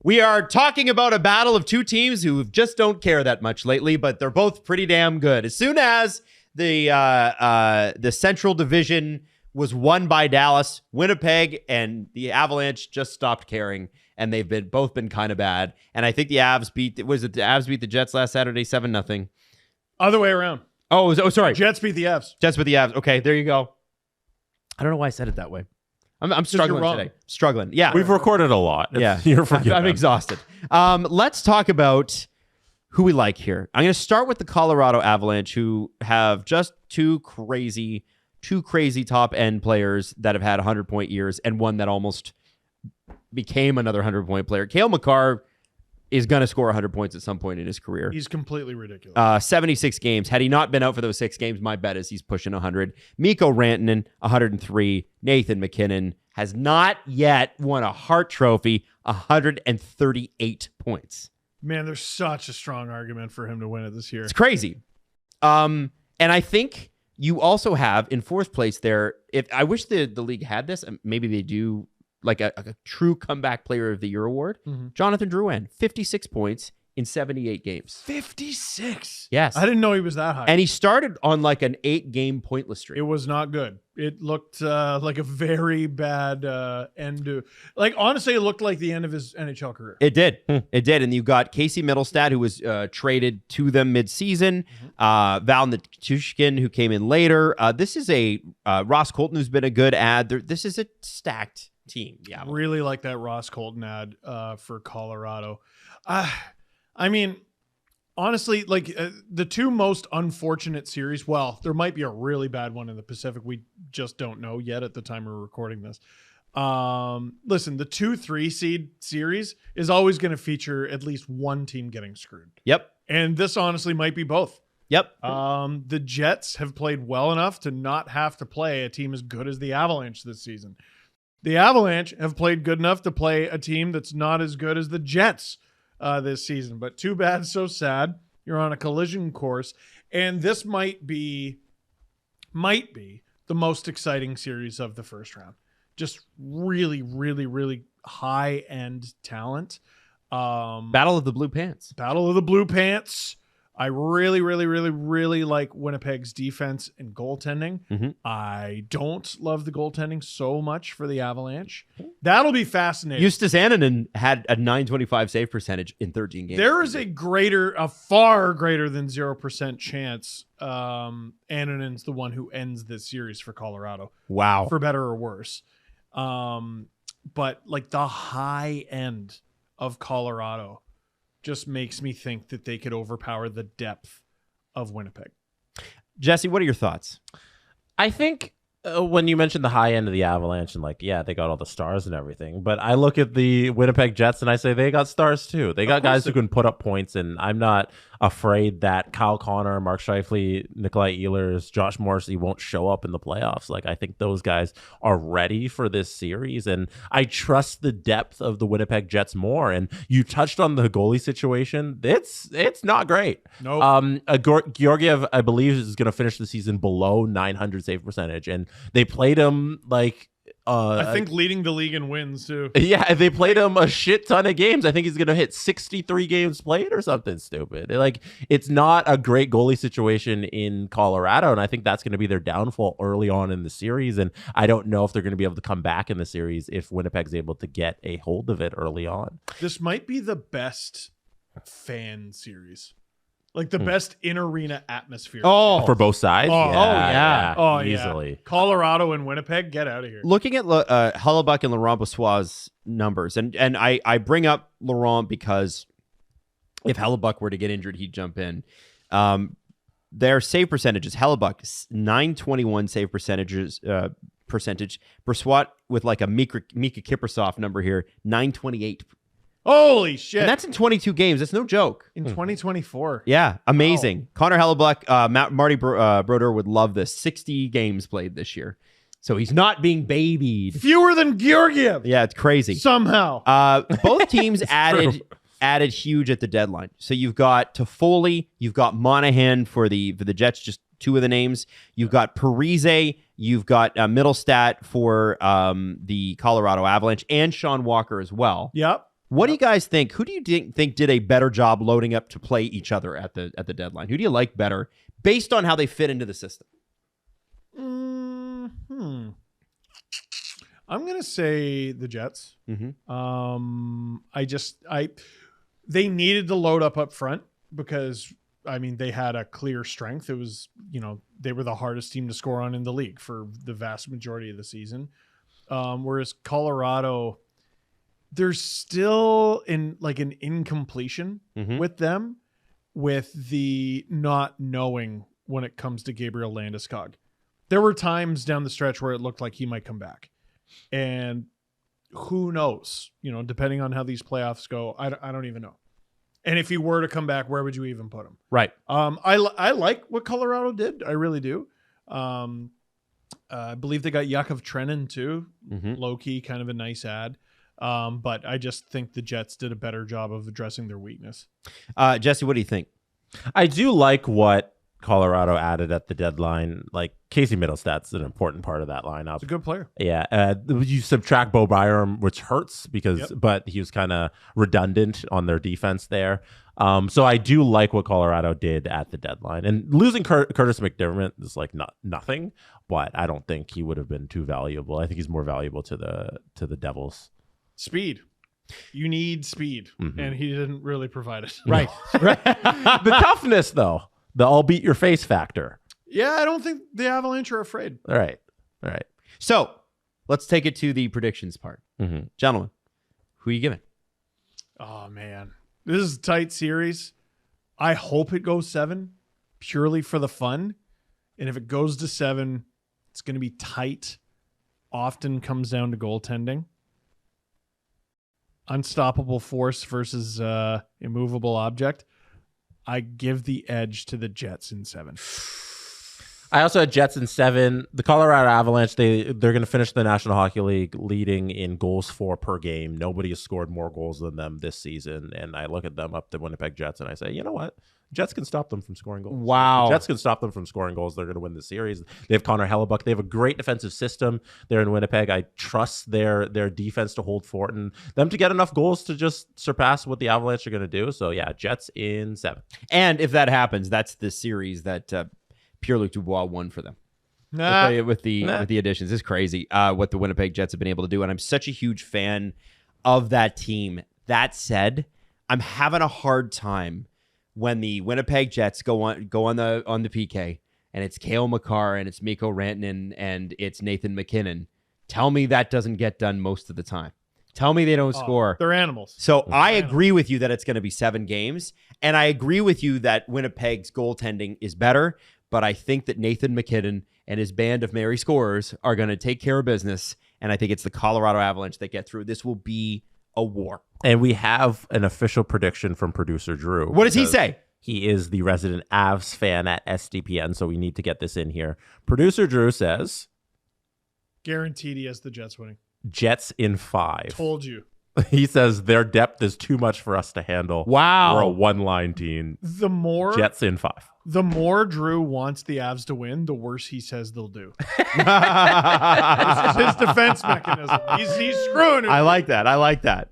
We are talking about a battle of two teams who just don't care that much lately, but they're both pretty damn good. As soon as the Central Division was won by Dallas, Winnipeg and the Avalanche just stopped caring, and they've both been kind of bad. And I think the Avs beat the Jets last Saturday 7-0. Other way around. Oh, sorry. Jets beat the Avs. Jets beat the Avs. Okay, there you go. I don't know why I said it that way. I'm struggling today. Struggling. Yeah. We've recorded a lot. You're forgetting. I'm exhausted. Let's talk about who we like here. I'm going to start with the Colorado Avalanche, who have just two crazy top end players that have had 100-point years, and one that almost became another 100-point player. Cale Makar is going to score 100 points at some point in his career. He's completely ridiculous. 76 games. Had he not been out for those 6 games, my bet is he's pushing 100. Mikko Rantanen, 103. Nathan McKinnon has not yet won a Hart Trophy, 138 points. Man, there's such a strong argument for him to win it this year. It's crazy. And I think you also have in 4th place there, if I wish the league had this, maybe they do, like a true comeback player of the year award. Mm-hmm. Jonathan Drouin, 56 points in 78 games. 56? Yes. I didn't know he was that high. And he started on like an 8-game pointless streak. It was not good. It looked like a very bad end to... Like, honestly, it looked like the end of his NHL career. It did. It did. And you got Casey Middlestad, who was traded to them mid-season. Mm-hmm. Val Nichushkin, who came in later. This is a... Ross Colton, who's been a good ad. This is a stacked team. Yeah, really like that Ross Colton ad for Colorado. I mean, honestly, like the two most unfortunate series. Well, there might be a really bad one in the Pacific. We just don't know yet at the time we're recording this. Listen, the 2-3 seed series is always going to feature at least one team getting screwed. Yep. And this honestly might be both. Yep. The Jets have played well enough to not have to play a team as good as the Avalanche this season. The Avalanche have played good enough to play a team that's not as good as the Jets this season. But too bad, so sad. You're on a collision course. And this might be the most exciting series of the first round. Just really, really, really high-end talent. Battle of the Blue Pants. Battle of the Blue Pants. I really, really, really, really like Winnipeg's defense and goaltending. Mm-hmm. I don't love the goaltending so much for the Avalanche. That'll be fascinating. Justus Annunen had a .925 save percentage in 13 games. There is a far greater than 0% chance Annunen's the one who ends this series for Colorado. Wow. For better or worse. But like the high end of Colorado just makes me think that they could overpower the depth of Winnipeg. Jesse, what are your thoughts? I think when you mentioned the high end of the Avalanche and like, yeah, they got all the stars and everything, but I look at the Winnipeg Jets and I say they got stars too. They got guys who can put up points, and I'm not afraid that Kyle Connor, Mark Scheifele, Nikolai Ehlers, Josh Morrissey won't show up in the playoffs. Like, I think those guys are ready for this series, and I trust the depth of the Winnipeg Jets more. And you touched on the goalie situation. It's not great. No. Georgiev, I believe, is going to finish the season below 900 save percentage, and they played him like I think leading the league in wins too. Yeah, they played him a shit ton of games. I think he's gonna hit 63 games played or something stupid. Like, it's not a great goalie situation in Colorado, and I think that's gonna be their downfall early on in the series. And I don't know if they're gonna be able to come back in the series if Winnipeg's able to get a hold of it early on. This might be the best fan series. Like the best in-arena atmosphere. Oh, for both sides? Yeah. Easily. Yeah. Colorado and Winnipeg, get out of here. Looking at Hellebuyck and Laurent Brossoit's numbers, and I bring up Laurent because if Hellebuyck were to get injured, he'd jump in. Their save percentages, Hellebuyck, 921 save percentage. Brossoit with like a Mika Kiprusoff number here, 928. Holy shit. And that's in 22 games. That's no joke. In 2024. Yeah, amazing. Wow. Connor Hellebuyck, Marty Brodeur would love this. 60 games played this year. So he's not being babied. Fewer than Georgiev. Yeah, it's crazy. Somehow. Both teams added huge at the deadline. So you've got Toffoli, you've got Monahan for the Jets, just two of the names. You've got Parise, you've got Middlestat for the Colorado Avalanche, and Sean Walker as well. Yep. What do you guys think? Who do you think did a better job loading up to play each other at the deadline? Who do you like better based on how they fit into the system? I'm gonna say the Jets. Mm-hmm. They needed to load up front because they had a clear strength. It was, they were the hardest team to score on in the league for the vast majority of the season. Whereas Colorado, there's still an incompletion with them, with the not knowing when it comes to Gabriel Landeskog. There were times down the stretch where it looked like he might come back, and who knows? Depending on how these playoffs go, I don't even know. And if he were to come back, where would you even put him? Right. I like what Colorado did. I really do. I believe they got Yakov Trenin too. Low key, kind of a nice ad. But I just think the Jets did a better job of addressing their weakness. Jesse, what do you think? I do like what Colorado added at the deadline. Like Casey Middlestad's an important part of that lineup. It's a good player. Yeah. You subtract Bo Byram, which hurts but he was kind of redundant on their defense there. So I do like what Colorado did at the deadline, and losing Curtis McDermott is like nothing, but I don't think he would have been too valuable. I think he's more valuable to the Devils. Speed. You need speed, and he didn't really provide it. Right. Right. The toughness, though. The I'll beat your face factor. Yeah, I don't think the Avalanche are afraid. All right. So let's take it to the predictions part. Gentlemen, who are you giving? Oh, man. This is a tight series. I hope it goes 7, purely for the fun. And if it goes to 7, it's going to be tight. Often comes down to goaltending. Unstoppable force versus immovable object. I give the edge to the Jets in 7. I also had Jets in 7. The Colorado Avalanche, they're going to finish the National Hockey League leading in goals for per game. Nobody has scored more goals than them this season. And I look at them up the Winnipeg Jets and I say, you know what? Jets can stop them from scoring goals. Wow. The Jets can stop them from scoring goals. They're going to win the series. They have Connor Hellebuck. They have a great defensive system there in Winnipeg. I trust their defense to hold fort and them to get enough goals to just surpass what the Avalanche are going to do. So, yeah, Jets in 7. And if that happens, that's the series that Pierre-Luc Dubois won for them. With the additions. It's crazy what the Winnipeg Jets have been able to do, and I'm such a huge fan of that team. That said, I'm having a hard time when the Winnipeg Jets go on the PK, and it's Cale Makar and it's Mikko Rantanen and it's Nathan McKinnon. Tell me that doesn't get done most of the time. Tell me they don't score. They're animals. So I agree with you that it's going to be 7 games, and I agree with you that Winnipeg's goaltending is better, but I think that Nathan McKinnon and his band of merry scorers are going to take care of business, and I think it's the Colorado Avalanche that get through. This will be a war. And we have an official prediction from producer Drew. What does he say? He is the resident Avs fan at SDPN, so we need to get this in here. Producer Drew says, guaranteed he has the Jets winning. Jets in 5. Told you. He says their depth is too much for us to handle. Wow. We're a one-line team. Jets in 5. The more Drew wants the Avs to win, the worse he says they'll do. This is his defense mechanism. He's screwing it. I like that.